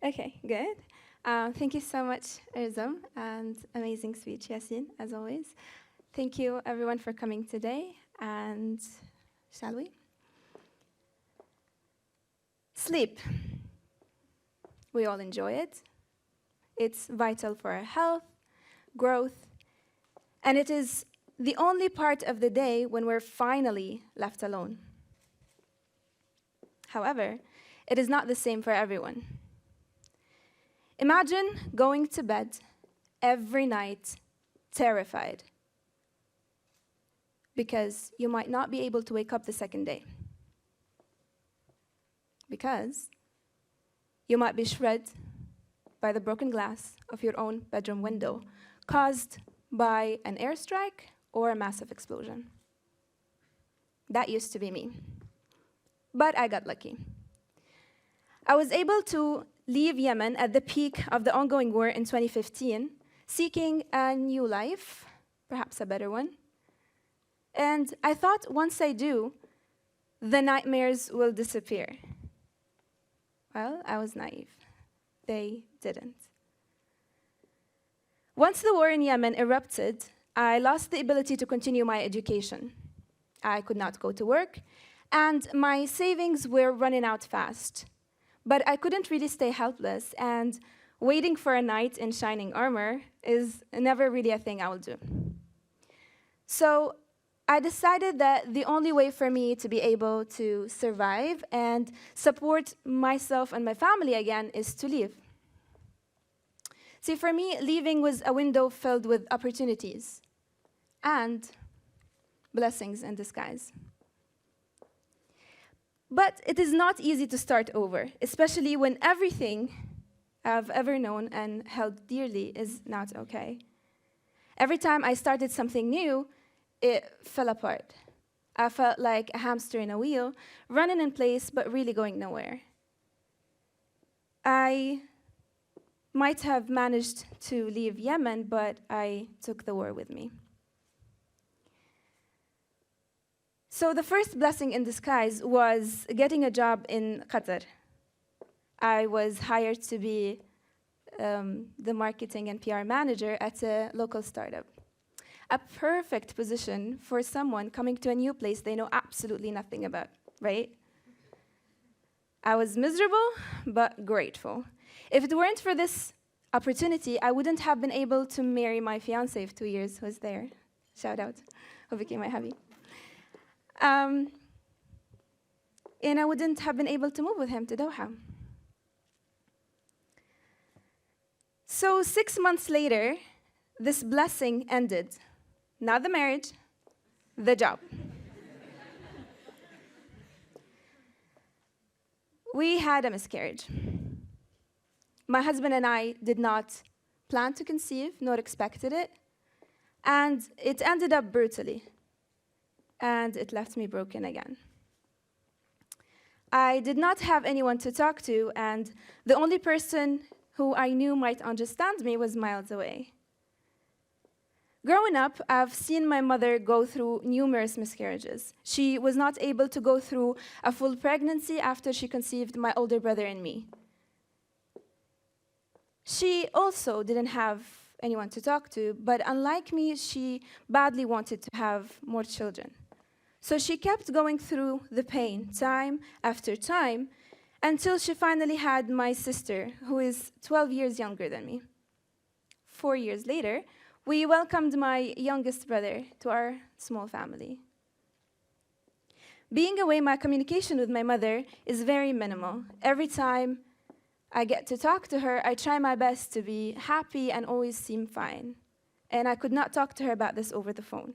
Okay, good. Thank you so much, Erzam, and amazing speech, Yasin, as always. Thank you, everyone, for coming today, and shall we? Sleep. We all enjoy it. It's vital for our health, growth, and it is the only part of the day when we're finally left alone. However, it is not the same for everyone. Imagine going to bed every night terrified because you might not be able to wake up the second day. Because you might be shredded by the broken glass of your own bedroom window caused by an airstrike or a massive explosion. That used to be me. But I got lucky. I was able to leave Yemen at the peak of the ongoing war in 2015, seeking a new life, perhaps a better one. And I thought once I do, the nightmares will disappear. Well, I was naive. They didn't. Once the war in Yemen erupted, I lost the ability to continue my education. I could not go to work, and my savings were running out fast. But I couldn't really stay helpless, and waiting for a knight in shining armor is never really a thing I will do. So I decided that the only way for me to be able to survive and support myself and my family again is to leave. See, for me, leaving was a window filled with opportunities and blessings in disguise. But it is not easy to start over, especially when everything I've ever known and held dearly is not okay. Every time I started something new, it fell apart. I felt like a hamster in a wheel, running in place but really going nowhere. I might have managed to leave Yemen, but I took the war with me. So the first blessing in disguise was getting a job in Qatar. I was hired to be the marketing and PR manager at a local startup. A perfect position for someone coming to a new place they know absolutely nothing about, right? I was miserable, but grateful. If it weren't for this opportunity, I wouldn't have been able to marry my fiancé of 2 years who was there. Shout out, who became my hubby. And I wouldn't have been able to move with him to Doha. So 6 months later, this blessing ended. Not the marriage, the job. We had a miscarriage. My husband and I did not plan to conceive, nor expected it, and it ended up brutally. And it left me broken again. I did not have anyone to talk to, and the only person who I knew might understand me was miles away. Growing up, I've seen my mother go through numerous miscarriages. She was not able to go through a full pregnancy after she conceived my older brother and me. She also didn't have anyone to talk to, but unlike me, she badly wanted to have more children. So she kept going through the pain, time after time, until she finally had my sister, who is 12 years younger than me. 4 years later, we welcomed my youngest brother to our small family. Being away, my communication with my mother is very minimal. Every time I get to talk to her, I try my best to be happy and always seem fine. And I could not talk to her about this over the phone.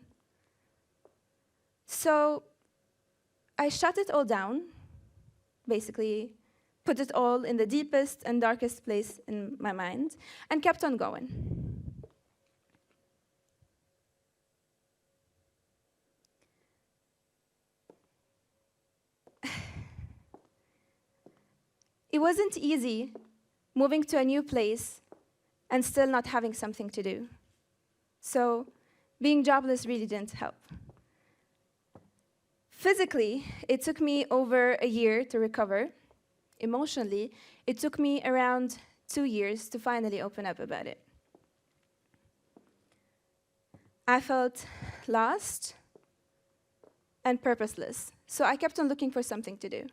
So I shut it all down, basically put it all in the deepest and darkest place in my mind, and kept on going. It wasn't easy moving to a new place and still not having something to do. So being jobless really didn't help. Physically, it took me over a year to recover. Emotionally, It took me around 2 years to finally open up about it. I felt lost and purposeless, so I kept on looking for something to do.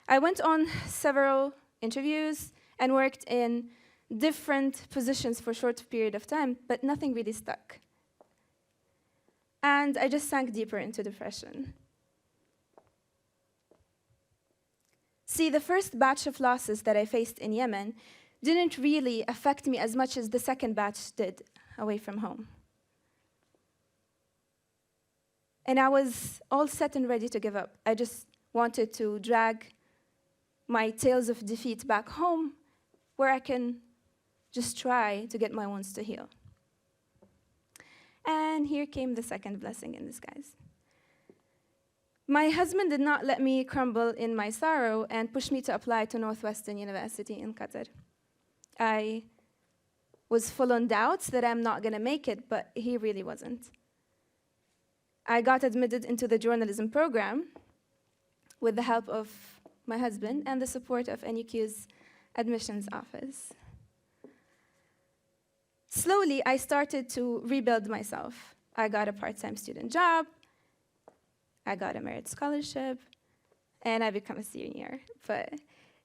I went on several interviews and worked in different positions for a short period of time, but nothing really stuck. And I just sank deeper into depression. See, the first batch of losses that I faced in Yemen didn't really affect me as much as the second batch did away from home. And I was all set and ready to give up. I just wanted to drag my tales of defeat back home, where I can just try to get my wounds to heal. And here came the second blessing in disguise. My husband did not let me crumble in my sorrow and push me to apply to Northwestern University in Qatar. I was full on doubts that I'm not going to make it, but he really wasn't. I got admitted into the journalism program with the help of my husband and the support of NUQ's admissions office. Slowly, I started to rebuild myself. I got a part-time student job, I got a merit scholarship, and I became a senior. But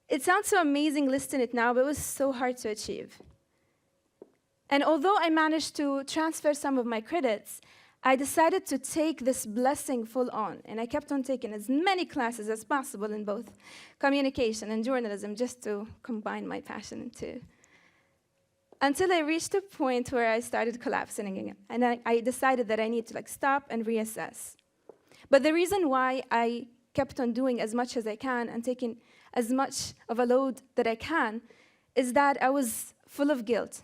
it sounds so amazing listing it now, but it was so hard to achieve. And although I managed to transfer some of my credits, I decided to take this blessing full on, and I kept on taking as many classes as possible in both communication and journalism just to combine my passion into. Until I reached a point where I started collapsing again, and I decided that I need to stop and reassess. But the reason why I kept on doing as much as I can and taking as much of a load that I can is that I was full of guilt.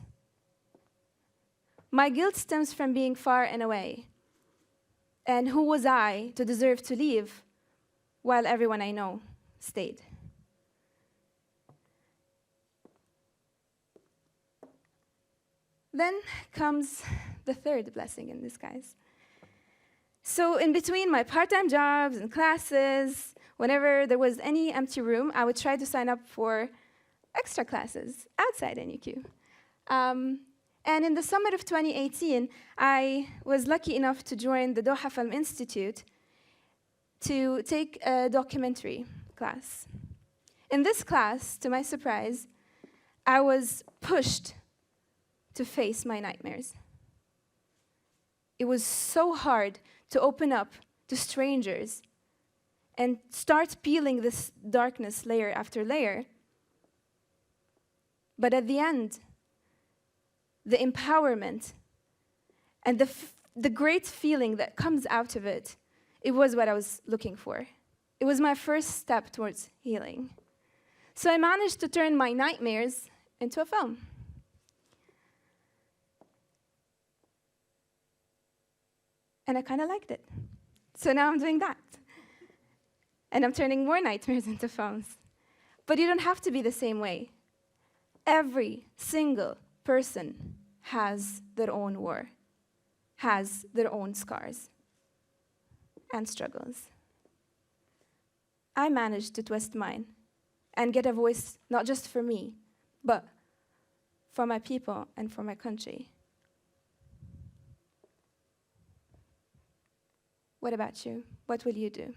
My guilt stems from being far and away. And who was I to deserve to leave while everyone I know stayed? Then comes the third blessing in disguise. So in between my part-time jobs and classes, whenever there was any empty room, I would try to sign up for extra classes outside NUQ. And in the summer of 2018, I was lucky enough to join the Doha Film Institute to take a documentary class. In this class, to my surprise, I was pushed to face my nightmares. It was so hard to open up to strangers and start peeling this darkness layer after layer. But at the end, the empowerment and the great feeling that comes out of it, it was what I was looking for. It was my first step towards healing. So I managed to turn my nightmares into a film. And I kind of liked it. So now I'm doing that. And I'm turning more nightmares into films. But you don't have to be the same way. Every single person has their own war, has their own scars and struggles. I managed to twist mine and get a voice not just for me, but for my people and for my country. What about you? What will you do?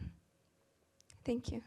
Thank you.